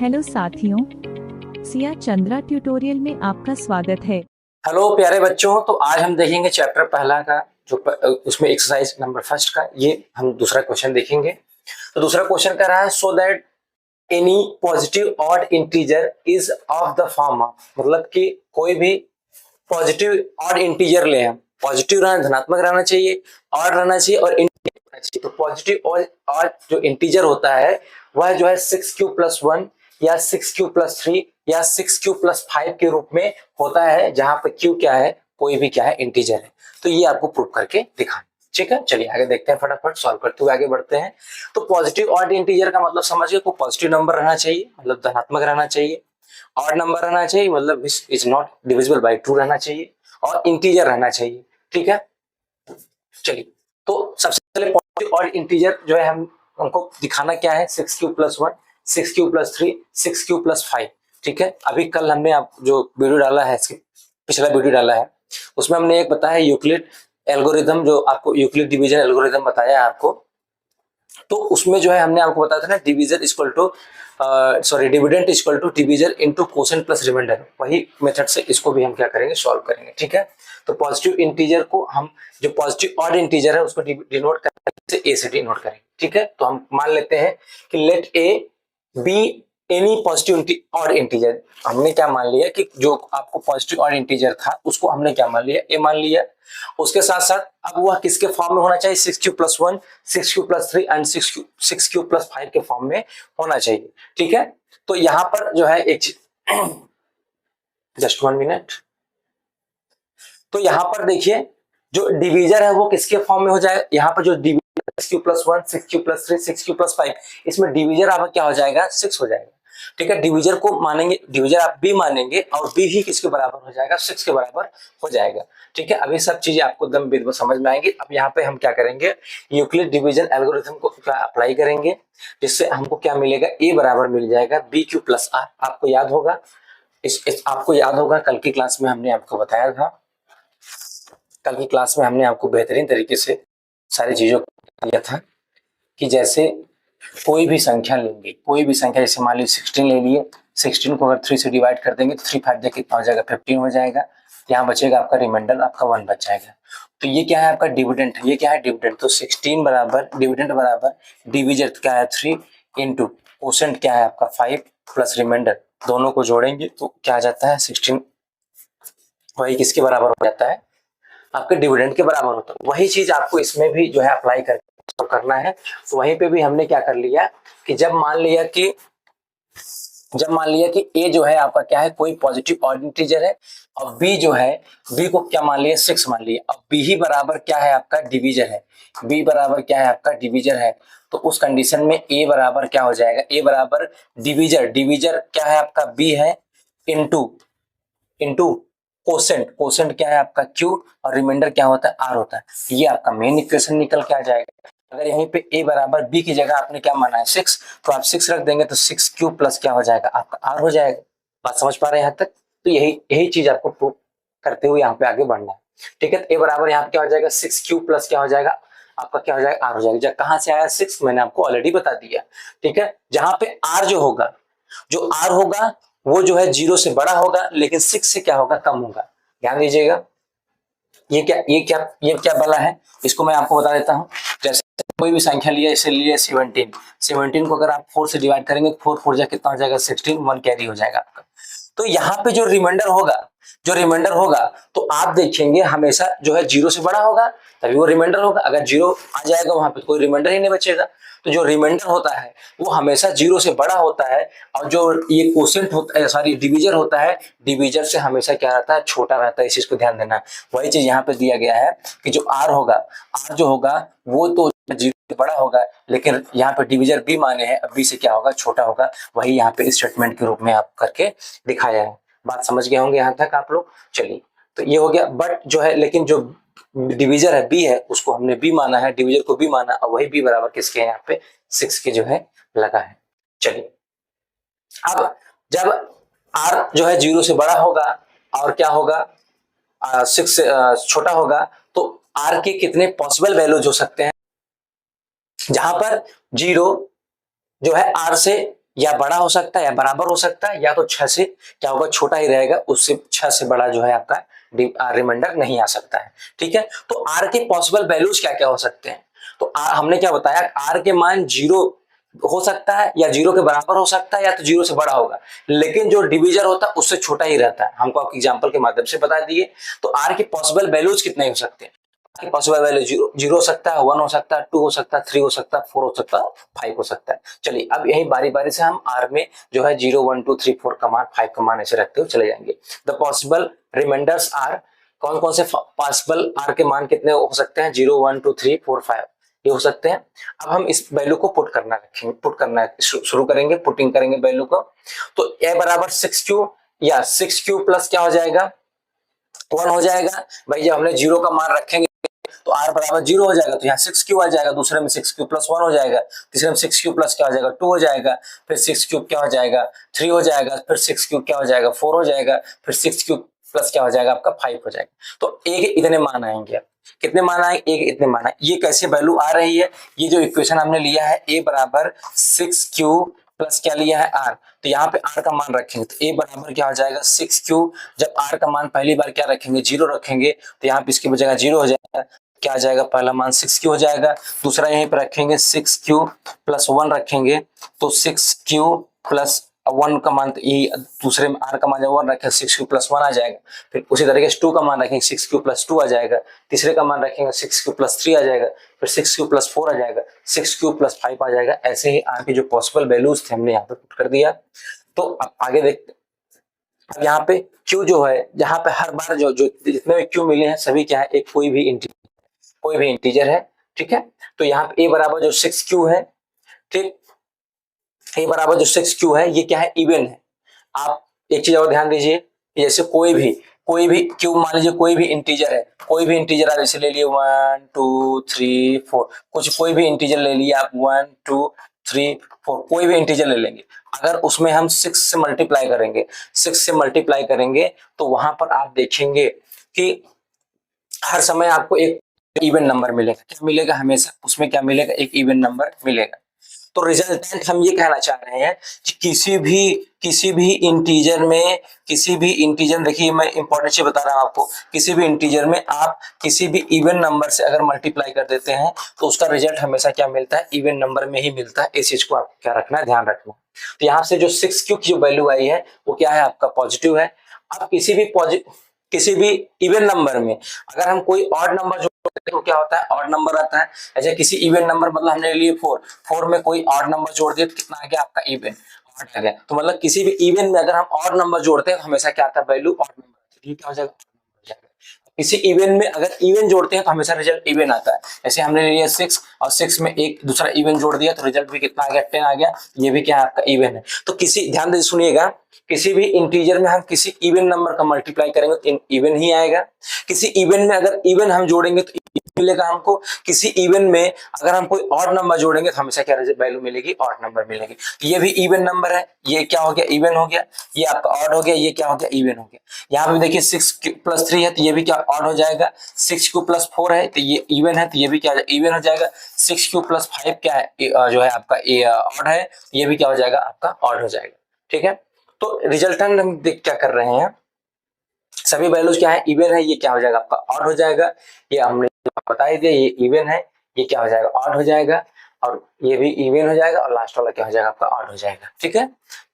Hello साथियों, Siya Chandra tutorial में आपका स्वागत है। हेलो प्यारे बच्चों, तो आज हम देखेंगे चैप्टर पहला का जो उसमें एक्सरसाइज नंबर फर्स्ट का ये हम दूसरा क्वेश्चन देखेंगे। तो दूसरा क्वेश्चन कह रहा है so that any positive odd integer is of the form, मतलब कि कोई भी पॉजिटिव ऑड इंटीजर ले, हम पॉजिटिव रहना, धनात्मक रहना चाहिए, ऑड रहना चाहिए और इंटीजर रहना चाहिए। तो पॉजिटिव ऑड जो इंटीजर होता है वह जो है 6q+1 या 6q+3 या 6q+5 के रूप में होता है, जहां पर q क्या है, कोई भी क्या है इंटीजर है। तो ये आपको प्रूव करके दिखाना, ठीक है। चलिए आगे देखते हैं, फटाफट सॉल्व करते हुए आगे बढ़ते हैं। तो पॉजिटिव ऑड इंटीजर का मतलब समझिए, कोई पॉजिटिव नंबर रहना चाहिए मतलब धनात्मक रहना चाहिए, ऑड नंबर रहना चाहिए मतलब इज नॉट डिविजिबल बाय 2 रहना चाहिए, और इंटीजर रहना चाहिए, ठीक है। चलिए, तो सबसे पहले पॉजिटिव ऑड इंटीजर जो है हम उनको दिखाना क्या है, 6q+1 6q+3 6q+5, ठीक है। अभी कल हमने आप जो वीडियो डाला है, पिछला वीडियो डाला है, उसमें हमने एक बताया यूक्लिड एल्गोरिथम, जो आपको यूक्लिड डिवीजन एल्गोरिथम बताया है आपको। तो उसमें जो है हमने आपको बताया था ना, division equal to dividend equal to division into quotient plus remainder, वही मेथड से इसको भी हम क्या करेंगे, सॉल्व करेंगे, ठीक है। तो पॉजिटिव इंटीजर को हम, जो पॉजिटिव ऑड इंटीजर है उसको डिनोट करेंगे, ए से डिनोट करेंगे, ठीक है। तो हम मान लेते हैं कि let a be any positive odd integer. हमने क्या मान लिया कि जो आपको पॉजिटिव ऑड इंटीजर था उसको हमने क्या मान लिया, ए मान लिया। उसके साथ साथ अब वह किसके फॉर्म में होना चाहिए, 6q+1 6q+3 एंड 6q+5 के फॉर्म में होना चाहिए, ठीक है। तो यहां पर जो है एक जस्ट 1 मिनट, तो यहां पर देखिए जो डिवीजर है वो किसके फॉर्म में हो जाएगा, यहाँ पर जो डिवीजर 6q+1 6q+3 6q+5, इसमें डिवीजर आपका क्या हो जाएगा, 6 हो जाएगा, ठीक है। डिवीजर को मानेंगे, डिवीजर आप बी मानेंगे और बी ही किसके बराबर हो जाएगा, 6 के बराबर हो जाएगा, ठीक है। अभी सब चीजें आपको एकदम बिल्कुल समझ में आएंगी। अब यहाँ पे हम क्या करेंगे, यूक्लिड डिवीजन एल्गोरिथम को क्या अप्लाई करेंगे, जिससे हमको क्या मिलेगा, ए बराबर मिल जाएगा BQ+R। आपको याद होगा, इस आपको याद होगा कल की क्लास में हमने आपको बताया था, कल की क्लास में हमने आपको बेहतरीन तरीके से सारी चीजों को दिया था कि जैसे कोई भी संख्या लेंगे, कोई भी संख्या, जैसे मान लीजिए 16 ले लिए, 16 को अगर 3 से डिवाइड कर देंगे तो 3 5 कितना हो जाएगा, 15 हो जाएगा। यहाँ बचेगा आपका रिमाइंडर, आपका 1 बच जाएगा। तो ये क्या है, आपका डिविडेंड है, ये क्या है, डिविडेंड। तो 16 बराबर डिविडेंड बराबर डिविजन क्या है 3 इंटू कोसेंट क्या है आपका 5 प्लस रिमाइंडर, दोनों को जोड़ेंगे तो क्या आ जाता है 16, वही किसके बराबर हो जाता है, आपके डिविडेंड के बराबर होता है। वही चीज आपको इसमें भी जो है अप्लाई करना है। तो वहीं पे भी हमने क्या कर लिया कि जब मान लिया कि ए जो है आपका क्या है, कोई पॉजिटिव ऑड इंटीजर है, और बी जो है, बी को क्या मान लिया, 6 मान लिया। अब बी ही बराबर क्या है आपका, डिवीजर है, बी बराबर क्या है आपका, डिवीजर है। तो उस कंडीशन में ए बराबर क्या हो जाएगा, ए बराबर डिवीजर, डिवीजर क्या है आपका बी है, इंटू इंटू कोसेंट, कोसेंट क्या है आपका Q, और रिमाइंडर क्या होता है, R होता है। ये आपका मेन इक्वेशन निकल के आ जाएगा। अगर यहीं पे A बराबर B की जगह आपने क्या माना है 6, तो आप 6 रख देंगे तो 6q प्लस क्या हो जाएगा, आपका R हो जाएगा। बात समझ पा रहे हैं यहाँ तक। तो यही यही चीज आपको प्रूव करते हुए यहाँ पे आगे बढ़ना है, ठीक है। तो A बराबर यहाँ पे क्या हो जाएगा, 6q प्लस क्या हो जाएगा, आपका क्या हो जाएगा, R हो जाएगा। कहाँ से आया 6, मैंने आपको ऑलरेडी बता दिया, ठीक है। जहां पे R जो होगा, जो R होगा वो जो है 0 से बड़ा होगा, लेकिन 6 से क्या होगा, कम होगा। ध्यान दीजिएगा, ये क्या बला है, इसको मैं आपको बता देता हूं। जैसे कोई भी संख्या लिया, इसे लिए 17, 17 को अगर आप 4 से डिवाइड करेंगे तो 4 4 जा कितना हो जाएगा 16, 1 कैरी हो जाएगा आपका। तो यहाँ पे जो रिमाइंडर होगा, तो आप देखेंगे हमेशा जो है 0 से बड़ा होगा तभी वो रिमाइंडर होगा। अगर 0 आ जाएगा वहां पे कोई रिमाइंडर ही नहीं बचेगा। तो जो रिमाइंडर होता है वो हमेशा 0 से बड़ा होता है, और जो ये कोसेंट होता है, सॉरी डिवीजर होता है, डिवीजर से हमेशा क्या रहता है, छोटा रहता है। इस चीज को ध्यान देना। वही चीज यहाँ पे दिया गया है कि जो आर होगा, आर जो होगा वो तो 0 से बड़ा होगा, लेकिन यहाँ पे डिवीजर बी माने हैं, बी से क्या होगा, छोटा होगा। वही यहाँ पे स्टेटमेंट के रूप में आप करके दिखाया है। बात समझ गए होंगे यहाँ तक आप लोग। चलिए, तो ये हो गया। बट जो है, लेकिन जो डिवीजर है बी है, उसको हमने बी माना है, डिवीजर को बी माना, और वही बी बराबर किसके है, यहाँ पे 6 के जो है लगा है। चलिए, अब जब आर जो है 0 से बड़ा होगा और क्या होगा, 6 से छोटा होगा, तो आर के कितने पॉसिबल वैल्यूज हो सकते हैं, जहां पर 0 जो है आर से या बड़ा हो सकता है या बराबर हो सकता है, या तो 6 से क्या होगा, छोटा ही रहेगा, उससे 6 से बड़ा जो है आपका रिमाइंडर नहीं आ सकता है। ठीक है, तो आर के पॉसिबल वैल्यूज क्या क्या हो सकते हैं, तो हमने क्या बताया, आर के मान 0 हो सकता है या 0 के बराबर हो सकता है या तो 0 से बड़ा होगा, लेकिन जो डिविजर होता है उससे छोटा ही रहता है, हमको आप एग्जांपल के माध्यम से बता दिए। तो आर के पॉसिबल वैल्यूज कितने हो सकते हैं, पॉसिबल वैल्यू जीरो हो सकता है, 1 हो सकता है, 2 हो सकता है, 3 हो सकता है, 4 हो सकता है, 5 हो सकता है। चलिए अब यही बारी बारी से हम आर में जो है 0 1 2 3 4 का मान, 5 का मान ऐसे रखते हुए चले जाएंगे। द पॉसिबल रिमाइंडर्स आर, कौन कौन से पॉसिबल आर के मान कितने हो सकते हैं, 0 1 2 3 4 5 ये हो सकते हैं। अब हम इस वैल्यू को पुट करना शुरू करेंगे, पुटिंग करेंगे वैल्यू को। तो ए बराबर 6q, या 6q प्लस क्या हो जाएगा, 1 हो जाएगा। भाई जब हमने 0 का मान रखेंगे तो r बराबर 0 हो जाएगा, तो यहाँ 6q आ जाएगा, दूसरे में 6q प्लस 1 हो जाएगा, तीसरे में 6q प्लस क्या हो जाएगा 2 हो जाएगा, फिर 6q क्या हो जाएगा 3 हो जाएगा, फिर 6q क्या हो जाएगा 4 हो जाएगा, फिर 6q प्लस क्या हो जाएगा आपका 5 हो जाएगा। तो एक इतने मान आएंगे, अब कितने मान आएंगे, एक इतने मान आएंगे। ये कैसे वैल्यू आ रही है, ये जो इक्वेशन हमने लिया है a बराबर 6q प्लस क्या लिया है r, तो यहाँ पे r का मान रखेंगे तो a बराबर क्या हो जाएगा 6q, जब r का मान पहली बार क्या रखेंगे 0 रखेंगे तो यहाँ पे इसकी बजाय 0 हो जाएगा, क्या आ जाएगा पहला मान 6q हो जाएगा, दूसरा यहीं पे रखेंगे 6q प्लस 1 रखेंगे तो 6q प्लस 1 का मान, तो ये दूसरे में r का मान जब 1 रखेंगे 6q प्लस 1 आ जाएगा, फिर उसी तरीके से 2 का मान रखेंगे 6q प्लस 2 आ जाएगा, तीसरे का मान रखेंगे 6q प्लस 3 आ जाएगा, फिर 6q प्लस 4 आ जाएगा, 6q प्लस 5 आ जाएगा। ऐसे ही r के जो पॉसिबल वैल्यूज थे हमने यहाँ पे पुट कर दिया। तो अब आगे देखते, अब यहाँ पे q जो है, जहाँ पे हर बार जो जो जितने भी q मिले हैं सभी क्या है, एक कोई भी इंटीजर है। ठीक है, तो यहाँ पे a बराबर जो 6q है, ठीक, a बराबर जो 6q है ये क्या है, इवन है। आप एक चीज और ध्यान दीजिए, जैसे कोई भी q मान लीजिए कोई भी इंटीजर है, कोई भी इंटीजर आप जैसे ले लिए 1 2 3 4, कुछ कोई भी इंटीजर ले लिया आप 1 2 3 4, कोई भी इंटीजर ले लेंगे, अगर उसमें हम 6 से मल्टीप्लाई करेंगे, 6 से मल्टीप्लाई करेंगे तो वहां पर आप देखेंगे कि हर समय आपको एक इवन नंबर मिलेगा, क्या मिलेगा, हमेशा उसमें क्या मिलेगा, एक इवन नंबर मिलेगा। तो रिजल्टेंट हम ये कहना चाह रहे हैं कि किसी भी इंटीजर में, किसी भी इंटीजर, देखिए मैं इंपॉर्टेंट चीज बता रहा हूं आपको, किसी भी इंटीजर में आप किसी भी इवन नंबर से अगर मल्टीप्लाई कर देते हैं तो उसका रिजल्ट हमेशा क्या मिलता है, इवन नंबर में ही मिलता है। इस चीज को आप क्या रखना है, ध्यान रखना। तो यहाँ से जो 6q की जो वैल्यू आई है वो क्या है, आपका पॉजिटिव है। अब किसी भी इवन नंबर में अगर हम कोई ऑड नंबर जोड़ते हैं तो क्या होता है, ऑड नंबर आता है। ऐसे किसी इवन नंबर, मतलब हमने लिए 4 में कोई ऑड नंबर जोड़ दिया तो कितना आ गया आपका, इवन, ऑड आ गया। तो मतलब किसी भी इवन में अगर हम ऑड नंबर जोड़ते हैं तो हमेशा क्या आता है, वैल्यू ऑड नंबर, ये क्या हो जाएगा, किसी इवन में अगर इवन जोड़ते हैं तो हमेशा रिजल्ट इवन आता है। ऐसे हमने लिया 6 और 6 में एक दूसरा इवन जोड़ दिया तो रिजल्ट भी कितना आ गया, 10 आ गया, ये भी क्या है आपका इवन है। तो किसी, ध्यान दे सुनिएगा, किसी भी इंटीजर में हम किसी इवन नंबर का मल्टीप्लाई करेंगे तो इवन ही आएगा, किसी इवन में अगर इवन हम जोड़ेंगे तो मिलेगा हमको, किसी इवन में अगर हम कोई ऑड नंबर जोड़ेंगे तो हमेशा क्या वैल्यू मिलेगी, ऑड नंबर मिलेगी। तो ये भी इवन नंबर है, ये क्या हो गया, इवन हो गया, ये आपका ऑड हो गया, ये क्या हो गया, इवन हो गया। यहाँ पे देखिए 6 प्लस 3 है तो ये भी क्या ऑड हो जाएगा, 6q प्लस 4 है तो ये इवन है तो ये भी क्या इवन हो जाएगा, 6q प्लस 5 क्या है, जो है आपका ऑड है, ये भी क्या हो जाएगा आपका ऑड हो जाएगा। ठीक है, तो रिजल्टेंट हम देख क्या कर रहे हैं, सभी वैल्यूज क्या है, इवन है, ये क्या हो जाएगा आपका ऑड हो जाएगा। ये हमने बता ही दिया, ये इवन है, ये क्या हो जाएगा, ऑड हो जाएगा, और ये भी इवन हो जाएगा, और लास्ट वाला क्या हो जाएगा आपका ऑड हो जाएगा। ठीक है,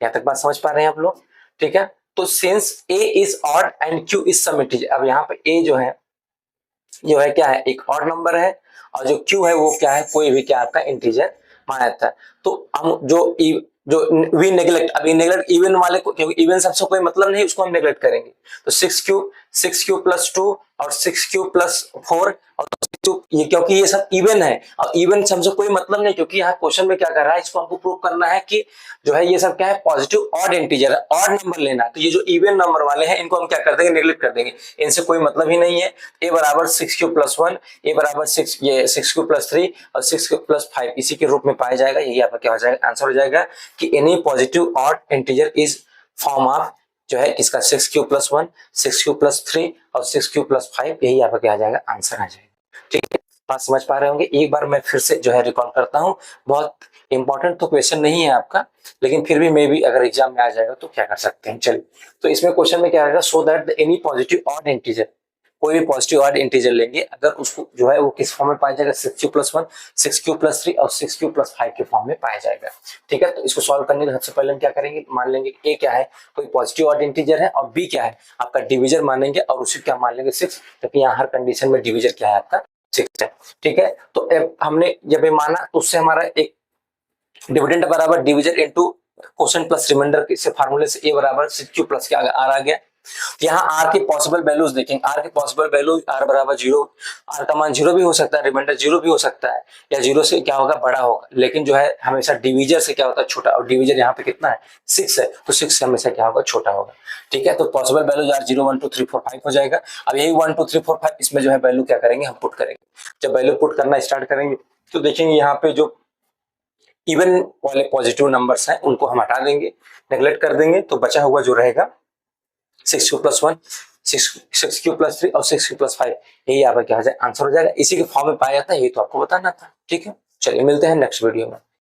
यहाँ तक बात समझ पा रहे हैं आप लोग। ठीक है, तो since a is odd and q is some integer, अब यहाँ पे a जो है क्या है, एक ऑड नंबर है, और जो q है वो क्या है, कोई भी क्या आपका इंटीजर माना जाता है। तो हम जो वी नेग्लेक्ट, अभी नेग्लेक्ट इवन वाले को, क्योंकि इवन सबसे कोई मतलब नहीं, उसको हम नेग्लेक्ट करेंगे। तो 6q प्लस 2 और 6q प्लस 4 और 6q, ये क्योंकि ये सब इवन है, और इवन सबसे कोई मतलब नहीं, क्योंकि यहाँ क्वेश्चन में क्या कर रहा है, इसको हमको प्रूव करना है कि जो है ये सब क्या है, पॉजिटिव ऑड इंटीजर है, ऑड नंबर लेना है। तो ये जो इवन नंबर वाले हैं इनको हम क्या कर देंगे, नेग्लेक्ट कर देंगे, इनसे कोई मतलब ही नहीं है। a बराबर 6q प्लस 1, a बराबर 6q प्लस 3 और 6q प्लस 5 इसी के रूप में पाया जाएगा। यही आपका क्या हो जाएगा, आंसर हो जाएगा कि any positive odd integer is form of जो है इसका 6q प्लस 1, 6q प्लस 3 और 6q प्लस 5, यही आपका क्या आ जाएगा, आंसर आ जाएगा। ठीक है, बात समझ पा रहे होंगे। एक बार मैं फिर से जो है रिकॉल करता हूँ, बहुत इंपॉर्टेंट तो क्वेश्चन नहीं है आपका, लेकिन फिर भी मे बी अगर एग्जाम में आ जाएगा तो क्या कर सकते हैं। चलिए, तो इसमें क्वेश्चन में क्या आएगा, so that any positive odd integer, कोई भी पॉजिटिव ऑड इंटीजर लेंगे अगर उसको जो है वो किस फॉर्म में पाया जाएगा, 6q+1, 6q+3 और 6q+5 के फॉर्म में पाया जाएगा। ठीक है, तो इसको सॉल्व करने के सबसे पहले हम क्या करेंगे, मान लेंगे ए क्या है, कोई पॉजिटिव ऑड इंटीजर है, और बी क्या है आपका डिविजर मानेंगे, और उसी क्या मान लेंगे 6, क्योंकि यहाँ हर कंडीशन में डिविजर क्या है आपका 6 है। ठीक है, तो हमने जब ये माना तो उससे हमारा एक डिविडेंड बराबर divisor into quotient plus remainder से फार्मूले से ए बराबर 6q+ के आर आ गया। यहाँ आर की पॉसिबल वैल्यूज देखेंगे, आर की पॉसिबल वैल्यू आर बराबर 0, आर का मान 0 भी हो सकता है, रिमाइंडर 0 भी हो सकता है, या 0 से क्या होगा बड़ा होगा, लेकिन जो है हमेशा डिविजर से क्या होता है छोटा, और डिविजर यहाँ पे कितना है 6 है, तो 6 से हमेशा क्या होगा छोटा होगा। ठीक है, तो पॉसिबल वैल्यूज आर 0 1 2 3 4 5 हो जाएगा। अब यही 1 2 3 4 5 इसमें जो है वैल्यू क्या करेंगे हम पुट करेंगे। जब वैल्यू पुट करना स्टार्ट करेंगे तो देखेंगे यहाँ पे जो इवन वाले पॉजिटिव नंबर्स हैं उनको हम हटा देंगे, नेग्लेक्ट कर देंगे, तो बचा हुआ जो रहेगा 6q+1, 6q+3 और 6q+5, यही आपका क्या हो जाए आंसर हो जाएगा। इसी के फॉर्म में पाया जाता है, ये तो आपको बताना था। ठीक है, चलिए मिलते हैं नेक्स्ट वीडियो में।